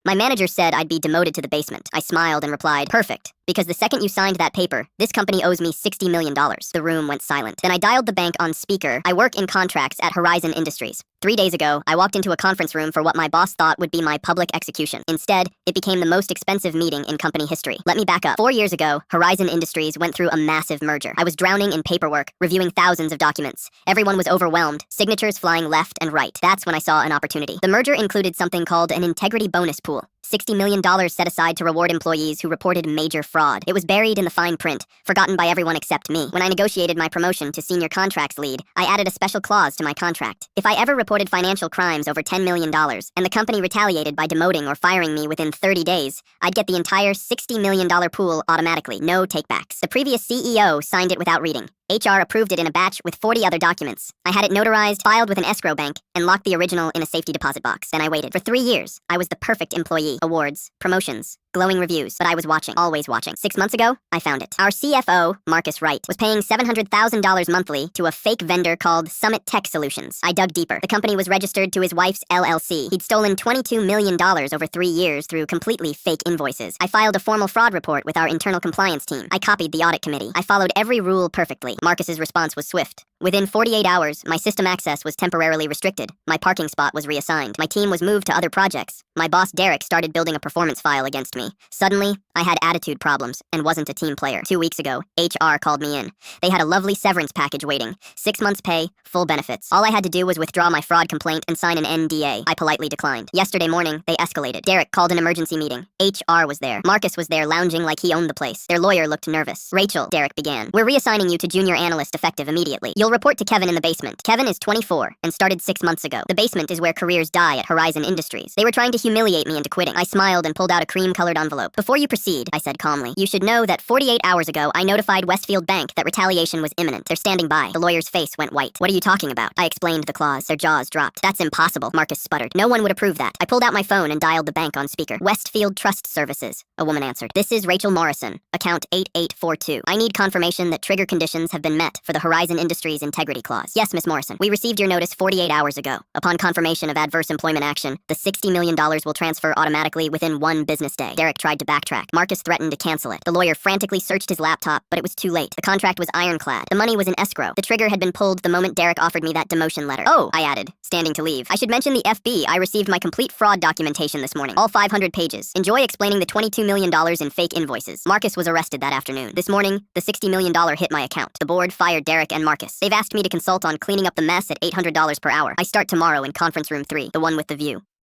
My manager said I'd be demoted to the basement. I smiled and replied, perfect, because the second you signed that paper, this company owes me $60 million. The room went silent. Then I dialed the bank on speaker. I work in contracts at Horizon Industries. 3 days ago, I walked into a conference room for what my boss thought would be my public execution. Instead, it became the most expensive meeting in company history. Let me back up. 4 years ago, Horizon Industries went through a massive merger. I was drowning in paperwork, reviewing thousands of documents. Everyone was overwhelmed, signatures flying left and right. That's when I saw an opportunity. The merger included something called an integrity bonus pool. $60 million set aside to reward employees who reported major fraud. It was buried in the fine print, forgotten by everyone except me. When I negotiated my promotion to senior contracts lead, I added a special clause to my contract. If I ever reported financial crimes over $10 million, and the company retaliated by demoting or firing me within 30 days, I'd get the entire $60 million pool automatically, no takebacks. The previous CEO signed it without reading. HR approved it in a batch with 40 other documents. I had it notarized, filed with an escrow bank, and locked the original in a safety deposit box. Then I waited. For 3 years, I was the perfect employee. Awards, promotions, glowing reviews, but I was watching, always watching. 6 months ago, I found it. Our CFO, Marcus Wright, was paying $700,000 monthly to a fake vendor called Summit Tech Solutions. I dug deeper. The company was registered to his wife's LLC. He'd stolen $22 million over 3 years through completely fake invoices. I filed a formal fraud report with our internal compliance team. I copied the audit committee. I followed every rule perfectly. Marcus's response was swift. Within 48 hours, my system access was temporarily restricted. My parking spot was reassigned. My team was moved to other projects. My boss, Derek, started building a performance file against me. Suddenly, I had attitude problems and wasn't a team player. 2 weeks ago, HR called me in. They had a lovely severance package waiting. 6 months pay, full benefits. All I had to do was withdraw my fraud complaint and sign an NDA. I politely declined. Yesterday morning, they escalated. Derek called an emergency meeting. HR was there. Marcus was there lounging like he owned the place. Their lawyer looked nervous. Rachel, Derek began. We're reassigning you to junior analyst effective immediately. You'll report to Kevin in the basement. Kevin is 24 and started 6 months ago. The basement is where careers die at Horizon Industries. They were trying to humiliate me into quitting. I smiled and pulled out a cream-colored envelope. Before you proceed, I said calmly, you should know that 48 hours ago, I notified Westfield Bank that retaliation was imminent. They're standing by. The lawyer's face went white. What are you talking about? I explained the clause. Their jaws dropped. That's impossible, Marcus sputtered. No one would approve that. I pulled out my phone and dialed the bank on speaker. Westfield Trust Services, a woman answered. This is Rachel Morrison, account 8842. I need confirmation that trigger conditions have been met for the Horizon Industries integrity clause. Yes, Miss Morrison. We received your notice 48 hours ago. Upon confirmation of adverse employment action, the $60 million will transfer automatically within 1 business day. Derek tried to backtrack. Marcus threatened to cancel it. The lawyer frantically searched his laptop, but it was too late. The contract was ironclad. The money was in escrow. The trigger had been pulled the moment Derek offered me that demotion letter. Oh, I added, standing to leave. I should mention the FB. I received my complete fraud documentation this morning. All 500 pages. Enjoy explaining the $22 million in fake invoices. Marcus was arrested that afternoon. This morning, the $60 million hit my account. The board fired Derek and Marcus. They've asked me to consult on cleaning up the mess at $800 per hour. I start tomorrow in conference room 3, the one with the view.